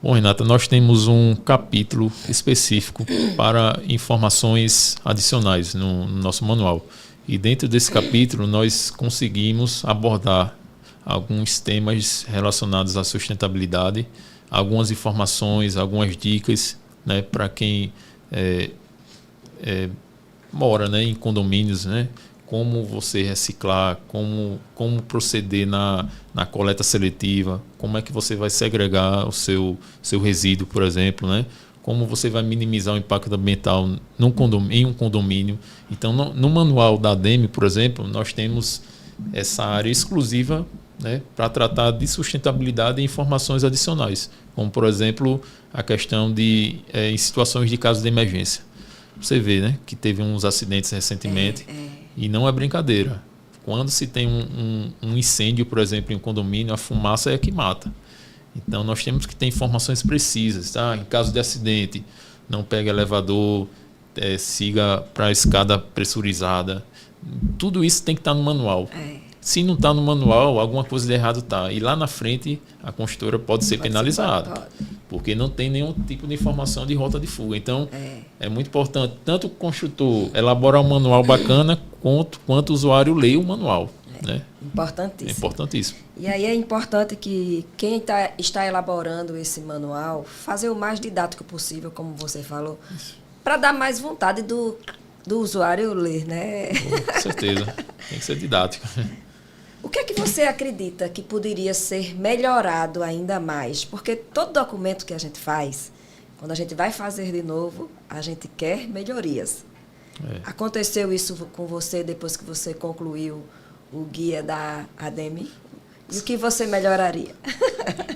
Bom, Renata, nós temos um capítulo específico para informações adicionais no nosso manual. E dentro desse capítulo nós conseguimos abordar alguns temas relacionados à sustentabilidade, algumas informações, algumas dicas, né, para quem mora, né, em condomínios, né, como você reciclar, como proceder na coleta seletiva, como é que você vai segregar o seu resíduo, por exemplo, né, como você vai minimizar o impacto ambiental em um condomínio. Então, no manual da ADEME, por exemplo, nós temos essa área exclusiva, né, para tratar de sustentabilidade e informações adicionais, como, por exemplo, a questão em situações de caso de emergência. Você vê, né, que teve uns acidentes recentemente e não é brincadeira. Quando se tem um incêndio, por exemplo, em um condomínio, a fumaça é que mata. Então, nós temos que ter informações precisas. Tá? Em caso de acidente, não pegue elevador, siga para a escada pressurizada. Tudo isso tem que estar no manual. Se não está no manual, alguma coisa de errado está. E lá na frente, a construtora pode ser penalizada. Porque não tem nenhum tipo de informação de rota de fuga. Então, é muito importante, tanto o construtor elaborar um manual bacana, quanto o usuário ler o manual. Né? Importantíssimo. É importantíssimo. E aí é importante que quem está elaborando esse manual, fazer o mais didático possível, como você falou, para dar mais vontade do usuário ler, né? Com certeza. Tem que ser didático. O que é que você acredita que poderia ser melhorado ainda mais? Porque todo documento que a gente faz, quando a gente vai fazer de novo, a gente quer melhorias. Aconteceu isso com você depois que você concluiu o guia da ADEME? E o que você melhoraria?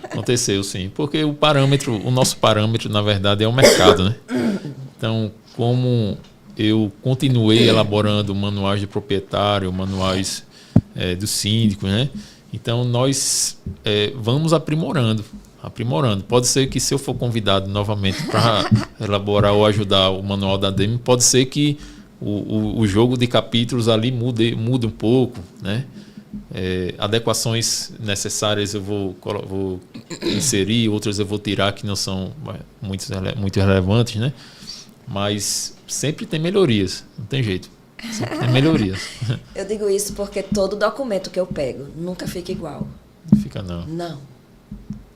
Aconteceu, sim. Porque o nosso parâmetro, na verdade, é o mercado, né? Então, como eu continuei elaborando manuais de proprietário, manuais do síndico, né? Então, nós vamos aprimorando. Pode ser que, se eu for convidado novamente para elaborar ou ajudar o manual da ADEME, pode ser que o jogo de capítulos ali mude um pouco, né? Adequações necessárias eu vou inserir, outras eu vou tirar que não são muito relevantes, né? Mas sempre tem melhorias, não tem jeito. Sempre tem melhorias. Eu digo isso porque todo documento que eu pego nunca fica igual. Não fica, não. Não.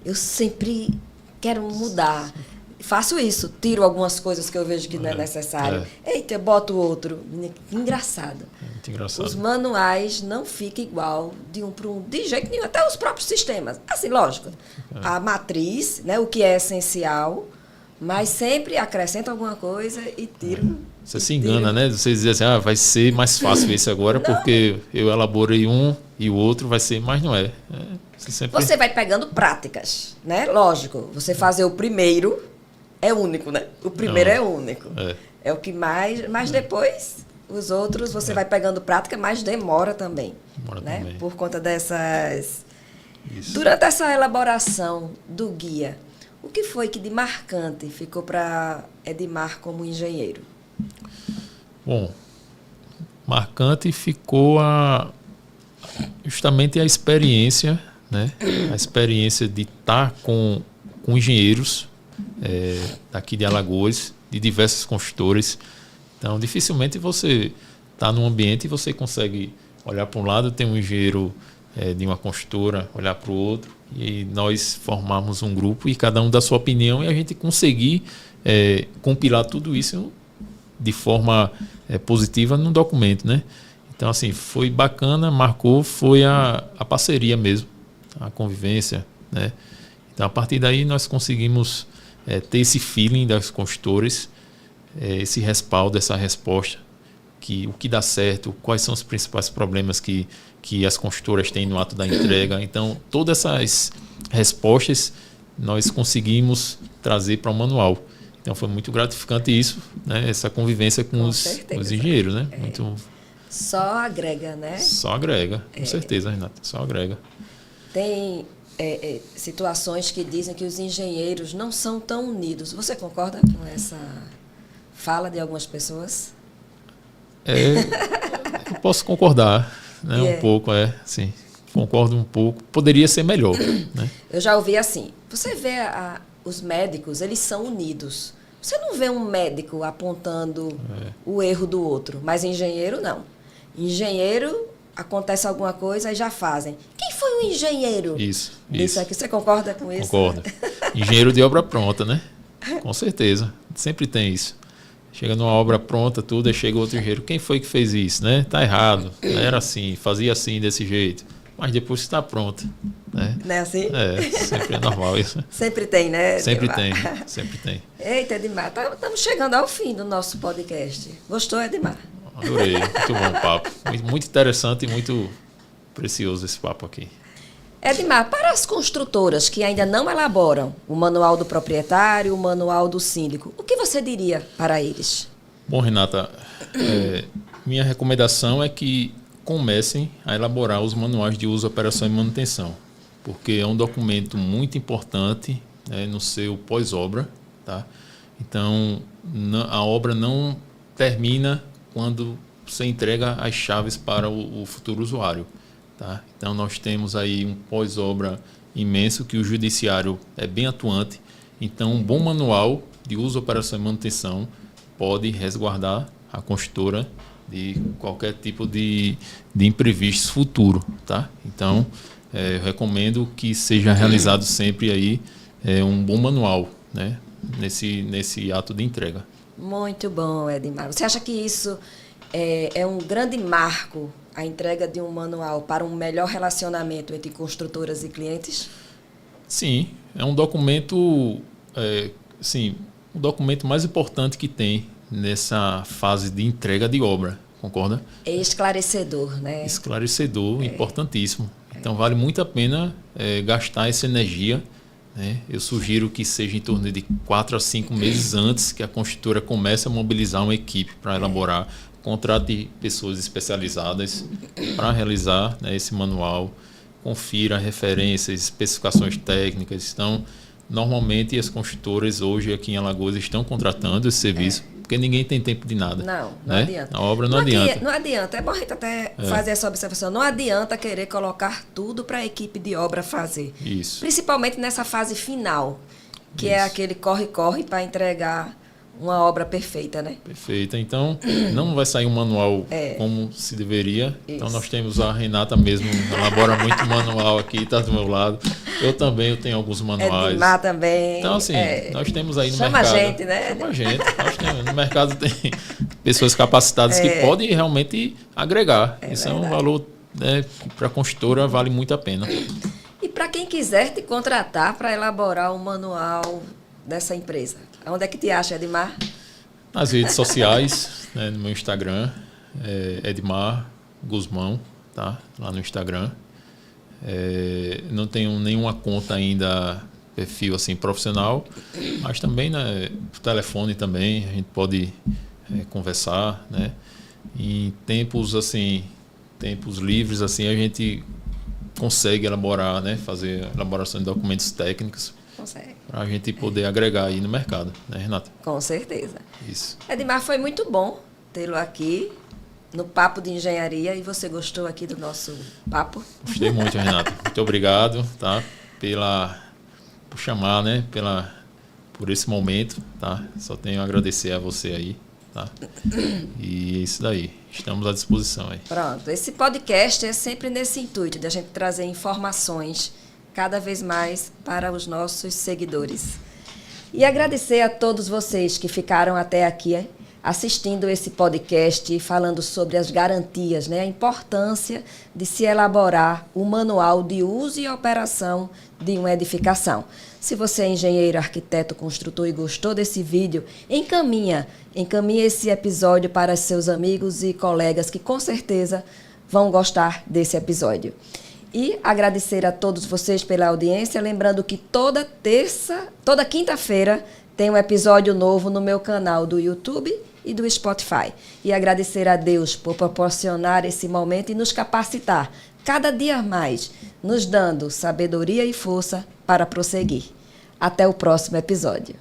Eu sempre quero mudar. Faço isso, tiro algumas coisas que eu vejo que não é necessário. Eita, eu boto outro. Engraçado. Muito engraçado. Os manuais não ficam igual de um para um, de jeito nenhum. Até os próprios sistemas. Assim, lógico. A matriz, né, o que é essencial, mas sempre acrescenta alguma coisa e tiro. Você se engana, né? Você diz assim, vai ser mais fácil esse agora, porque eu elaborei um e o outro vai ser, mas não é. Você vai pegando práticas, né? Lógico, você fazer o primeiro é único, né? O primeiro é único. É o que mais... Mas depois, os outros, você vai pegando prática, mas demora também. Né? Também. Por conta dessas... Isso. Durante essa elaboração do guia, o que foi que de marcante ficou para Edmar como engenheiro? Bom, marcante ficou justamente a experiência, né? A experiência de estar com engenheiros daqui de Alagoas, de diversos construtores. Então, dificilmente você está num ambiente e você consegue olhar para um lado, tem um engenheiro de uma construtora, olhar para o outro, e nós formarmos um grupo e cada um dá sua opinião e a gente conseguir compilar tudo isso de forma positiva num documento, né? Então, assim, foi bacana, marcou, foi a parceria mesmo, a convivência, né? Então, a partir daí, nós conseguimos ter esse feeling das construtoras, esse respaldo, essa resposta, o que dá certo, quais são os principais problemas que as construtoras têm no ato da entrega. Então, todas essas respostas nós conseguimos trazer para o manual. Então, foi muito gratificante isso, né? Essa convivência com os engenheiros, né? Só agrega, né? Só agrega, com certeza, Renata, só agrega. Tem situações que dizem que os engenheiros não são tão unidos. Você concorda com essa fala de algumas pessoas? Eu posso concordar, né? Um pouco, sim. Concordo um pouco. Poderia ser melhor, né? Eu já ouvi assim. Você vê os médicos, eles são unidos. Você não vê um médico apontando o erro do outro, mas engenheiro não. Engenheiro, acontece alguma coisa e já fazem. Quem foi o engenheiro? Isso. Aqui, você concorda com isso? Concordo. Engenheiro de obra pronta, né? Com certeza. Sempre tem isso. Chega numa obra pronta, tudo, aí chega outro engenheiro. Quem foi que fez isso, né? Tá errado. Era assim, fazia assim, desse jeito. Mas depois está pronto, né? Não é assim? Sempre é normal isso. Sempre tem, né? Sempre tem. Eita, Edmar, estamos chegando ao fim do nosso podcast. Gostou, Edmar? Adorei, muito bom o papo. Muito interessante e muito precioso esse papo aqui. Edmar, para as construtoras que ainda não elaboram o manual do proprietário, o manual do síndico, o que você diria para eles? Bom, Renata, minha recomendação é que comecem a elaborar os manuais de uso, operação e manutenção, porque é um documento muito importante, né, no seu pós-obra, tá? Então, a obra não termina quando você entrega as chaves para o futuro usuário, tá? Então, nós temos aí um pós-obra imenso que o judiciário é bem atuante. Então, um bom manual de uso, operação e manutenção pode resguardar a construtora de qualquer tipo de imprevistos futuro, tá? Então, eu recomendo que seja realizado sempre aí um bom manual, né? Nesse ato de entrega. Muito bom, Edmar. Você acha que isso é um grande marco, a entrega de um manual para um melhor relacionamento entre construtoras e clientes? Sim, é um documento, o documento mais importante que tem nessa fase de entrega de obra, concorda? É esclarecedor, né? Esclarecedor, importantíssimo. Então, vale muito a pena gastar essa energia, né? Eu sugiro que seja em torno de 4 a 5 meses antes que a construtora comece a mobilizar uma equipe para elaborar, contrate pessoas especializadas para realizar, né, esse manual, confira referências, especificações técnicas. Então, normalmente as construtoras hoje aqui em Alagoas estão contratando esse serviço, porque ninguém tem tempo de nada. Não adianta. A obra não adianta. Não adianta. É bom a gente até fazer essa observação. Não adianta querer colocar tudo para a equipe de obra fazer. Isso. Principalmente nessa fase final, que é aquele corre-corre para entregar uma obra perfeita, né? Perfeita. Então, não vai sair um manual como se deveria. Isso. Então, nós temos a Renata mesmo, elabora muito manual aqui, está do meu lado. Eu tenho alguns manuais. Edmar também. Então, assim, nós temos aí no mercado... Chama a gente, né? Chama a gente. Nós temos, no mercado tem pessoas capacitadas que podem realmente agregar. Isso verdade. É um valor, né, para a construtora, vale muito a pena. E para quem quiser te contratar para elaborar um manual dessa empresa, onde é que te acha, Edmar? Nas redes sociais, né, no meu Instagram, Edmar Guzmão, tá? Lá no Instagram. Não tenho nenhuma conta ainda, perfil assim profissional, mas também, né, por telefone também, a gente pode conversar, né? Em tempos livres assim, a gente consegue elaborar, né, fazer elaboração de documentos técnicos. Consegue. Para a gente poder agregar aí no mercado, né, Renata? Com certeza. Isso. Edmar, foi muito bom tê-lo aqui no Papo de Engenharia. E você gostou aqui do nosso papo? Gostei muito, Renata. Muito obrigado, tá? Por chamar, né? Por esse momento, tá? Só tenho a agradecer a você aí, tá? E é isso daí. Estamos à disposição aí. Pronto. Esse podcast é sempre nesse intuito de a gente trazer informações cada vez mais para os nossos seguidores. E agradecer a todos vocês que ficaram até aqui assistindo esse podcast falando sobre as garantias, né? A importância de se elaborar o manual de uso e operação de uma edificação. Se você é engenheiro, arquiteto, construtor e gostou desse vídeo, encaminhe esse episódio para seus amigos e colegas que com certeza vão gostar desse episódio. E agradecer a todos vocês pela audiência, lembrando que toda quinta-feira tem um episódio novo no meu canal do YouTube e do Spotify. E agradecer a Deus por proporcionar esse momento e nos capacitar cada dia mais, nos dando sabedoria e força para prosseguir. Até o próximo episódio.